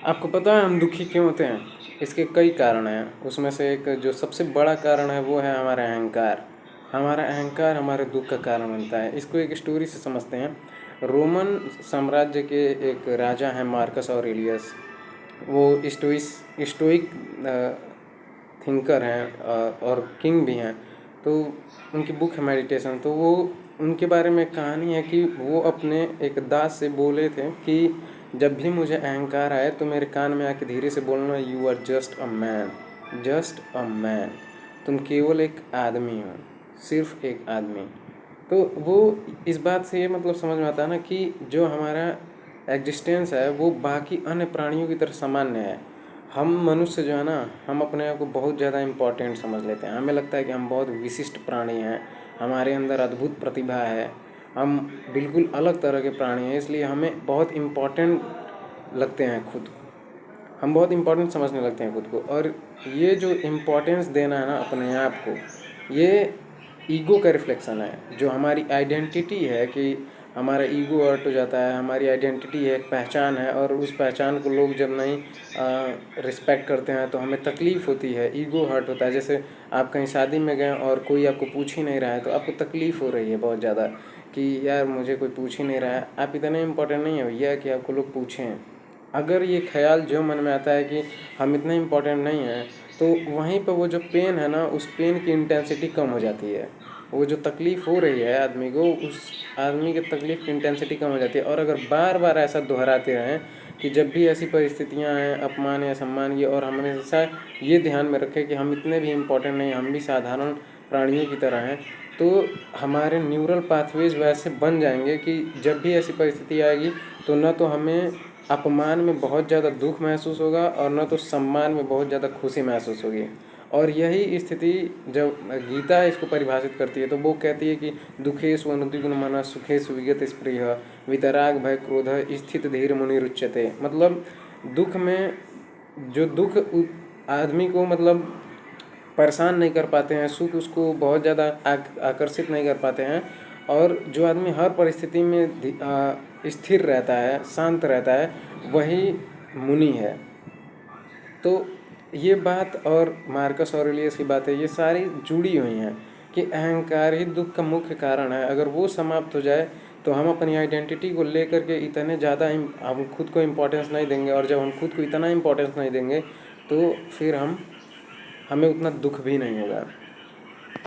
आपको पता है हम दुखी क्यों होते हैं? इसके कई कारण हैं। उसमें से एक जो सबसे बड़ा कारण है वो है हमारा अहंकार। हमारा अहंकार हमारे दुख का कारण बनता है। इसको एक स्टोरी से समझते हैं। रोमन साम्राज्य के एक राजा हैं मार्कस ऑरेलियस। वो स्टोइक थिंकर हैं और किंग भी हैं। तो उनकी बुक है मेडिटेशन। तो वो उनके बारे में कहानी है कि वो अपने एक दास से बोले थे कि जब भी मुझे अहंकार आए तो मेरे कान में आके धीरे से बोलना, you are just a man, just a man. तुम केवल एक आदमी हो, सिर्फ एक आदमी। तो वो इस बात से ये मतलब समझ में आता है ना कि जो हमारा एग्जिस्टेंस है वो बाकी अन्य प्राणियों की तरह सामान्य है। हम मनुष्य जो है ना, हम अपने आप को बहुत ज़्यादा इम्पोर्टेंट समझ लेते हैं। हमें लगता है कि हम बहुत विशिष्ट प्राणी हैं, हमारे अंदर अद्भुत प्रतिभा है, हम बिल्कुल अलग तरह के प्राणी हैं, इसलिए हमें बहुत इम्पोर्टेंट लगते हैं खुद। हम बहुत इम्पोर्टेंट समझने लगते हैं खुद को। और ये जो इम्पोर्टेंस देना है ना अपने आप को, ये ईगो का रिफ्लेक्शन है। जो हमारी आइडेंटिटी है कि हमारा ईगो हर्ट हो जाता है, हमारी आइडेंटिटी है, एक पहचान है, और उस पहचान को लोग जब नहीं रिस्पेक्ट करते हैं तो हमें तकलीफ़ होती है, ईगो हर्ट होता है। जैसे आप कहीं शादी में गए और कोई आपको पूछ ही नहीं रहा है तो आपको तकलीफ़ हो रही है बहुत ज़्यादा कि यार मुझे कोई पूछ ही नहीं रहा है। आप इतने इम्पोर्टेंट नहीं है भैया कि आपको लोग पूछें। अगर ये ख्याल जो मन में आता है कि हम इतने इम्पोर्टेंट नहीं हैं, तो वहीं पर वो जो पेन है ना, उस पेन की इंटेंसिटी कम हो जाती है। वो जो तकलीफ़ हो रही है आदमी को, उस आदमी की तकलीफ़ की इंटेंसिटी कम हो जाती है। और अगर बार बार ऐसा दोहराते रहें कि जब भी ऐसी परिस्थितियां हैं, अपमान या सम्मान की, और हम हमेशा ये ध्यान में रखें कि हम इतने भी इम्पोर्टेंट नहीं, हम भी साधारण प्राणियों की तरह हैं, तो हमारे न्यूरल पाथवेज वैसे बन जाएंगे कि जब भी ऐसी परिस्थिति आएगी तो न तो हमें अपमान में बहुत ज़्यादा दुख महसूस होगा और न तो सम्मान में बहुत ज़्यादा खुशी महसूस होगी। और यही स्थिति जब गीता इसको परिभाषित करती है तो वो कहती है कि दुखेषु अनुद्विग्नमनः सुखेषु विगत स्पृहः वितराग भय क्रोध स्थित धीर मुनिरुच्यते। मतलब दुख में जो दुख आदमी को मतलब परेशान नहीं कर पाते हैं, सुख उसको बहुत ज़्यादा आकर्षित नहीं कर पाते हैं, और जो आदमी हर परिस्थिति में स्थिर रहता है, शांत रहता है, वही मुनि है। तो ये बात और मार्कस ऑरेलियस की बातें ये सारी जुड़ी हुई हैं कि अहंकार ही दुख का मुख्य कारण है। अगर वो समाप्त हो जाए तो हम अपनी आइडेंटिटी को लेकर के इतने ज़्यादा हम खुद को इम्पोर्टेंस नहीं देंगे, और जब हम खुद को इतना इम्पोर्टेंस नहीं देंगे तो फिर हमें उतना दुख भी नहीं होगा।